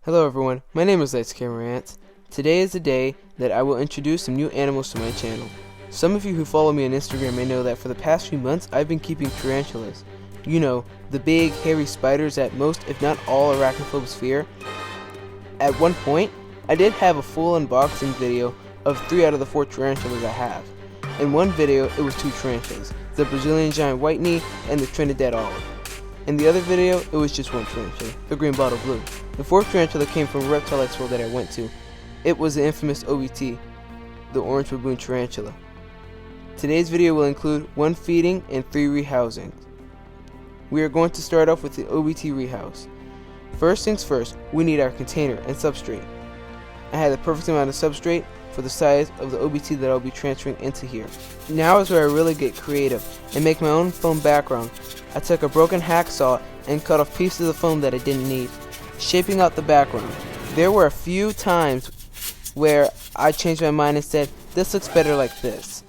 Hello everyone, my name is Lights Camera Ants. Today is the day that I will introduce some new animals to my channel. Some of you who follow me on Instagram may know that for the past few months I've been keeping tarantulas. You know, the big, hairy spiders that most, if not all, arachnophobes fear. At one point, I did have a full unboxing video of 3 out of the 4 tarantulas I have. In one video, it was 2 tarantulas, the Brazilian giant white knee and the Trinidad olive. In the other video, it was just one tarantula, the green bottle blue. The 4th tarantula came from a reptile expo that I went to. It was the infamous OBT, the orange baboon tarantula. Today's video will include 1 feeding and 3 rehousings. We are going to start off with the OBT rehouse. First things first, we need our container and substrate. I had the perfect amount of substrate for the size of the OBT that I'll be transferring into here. Now is where I really get creative and make my own foam background. I took a broken hacksaw and cut off pieces of foam that I didn't need, shaping out the background. There were a few times where I changed my mind and said, this looks better like this.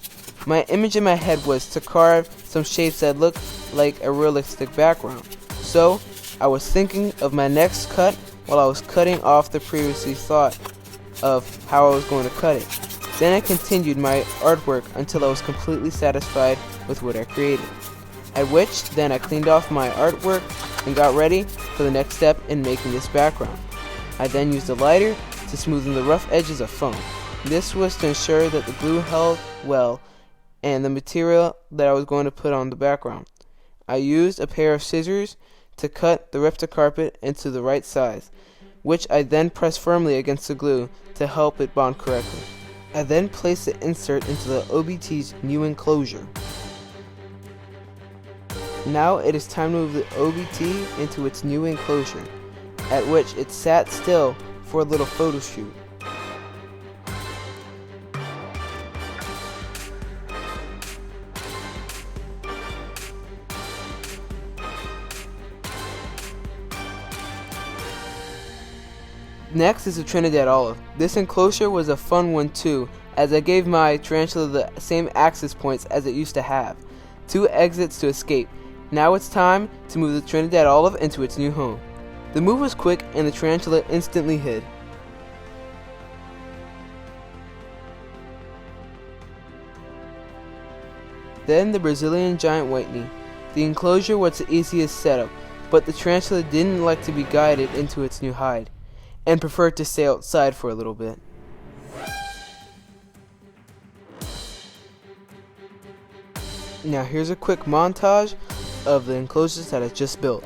My image in my head was to carve some shapes that look like a realistic background. So I was thinking of my next cut while I was cutting off the previously thought of how I was going to cut it. Then I continued my artwork until I was completely satisfied with what I created. At which, then I cleaned off my artwork and got ready for the next step in making this background. I then used a lighter to smoothen the rough edges of foam. This was to ensure that the glue held well and the material that I was going to put on the background. I used a pair of scissors to cut the Repta carpet into the right size, which I then pressed firmly against the glue to help it bond correctly. I then placed the insert into the OBT's new enclosure. Now it is time to move the OBT into its new enclosure, at which it sat still for a little photo shoot. Next is the Trinidad olive. This enclosure was a fun one too, as I gave my tarantula the same access points as it used to have. 2 exits to escape. Now it's time to move the Trinidad olive into its new home. The move was quick and the tarantula instantly hid. Then the Brazilian giant white knee. The enclosure was the easiest setup, but the tarantula didn't like to be guided into its new hide, and preferred to stay outside for a little bit. Now here's a quick montage of the enclosures that I just built.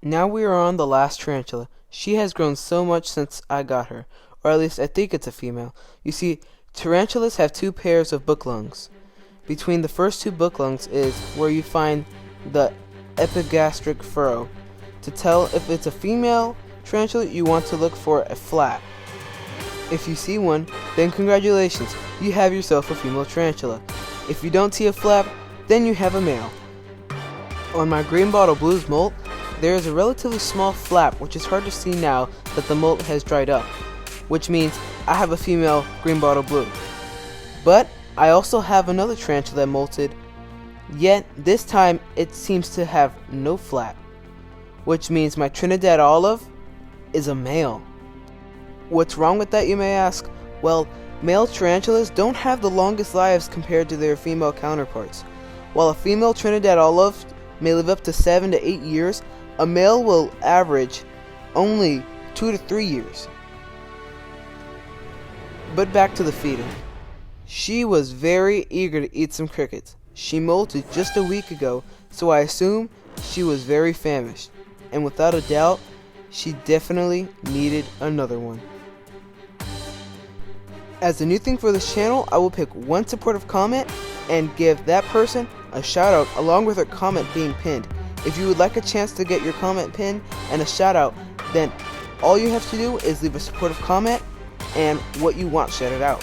Now we are on the last tarantula. She has grown so much since I got her, or at least I think it's a female. You see, tarantulas have 2 pairs of book lungs. Between the first 2 book lungs is where you find the epigastric furrow. To tell if it's a female tarantula, you want to look for a flap. If you see one, then congratulations, you have yourself a female tarantula. If you don't see a flap, then you have a male. On my green bottle blues molt, there is a relatively small flap, which is hard to see now that the molt has dried up, which means I have a female green bottle blue. But I also have another tarantula that molted, yet this time it seems to have no flap, which means my Trinidad olive is a male. What's wrong with that, you may ask? Well, male tarantulas don't have the longest lives compared to their female counterparts. While a female Trinidad olive may live up to 7 to 8 years, a male will average only 2 to 3 years. But back to the feeding. She was very eager to eat some crickets. She molted just a week ago, so I assume she was very famished. And without a doubt, she definitely needed another one. As a new thing for this channel, I will pick 1 supportive comment and give that person a shout out along with her comment being pinned. If you would like a chance to get your comment pinned and a shout out, then all you have to do is leave a supportive comment and what you want shouted out.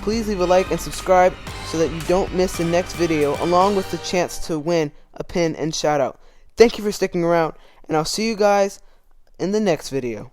Please leave a like and subscribe so that you don't miss the next video, along with the chance to win a pin and shout out. Thank you for sticking around, and I'll see you guys in the next video.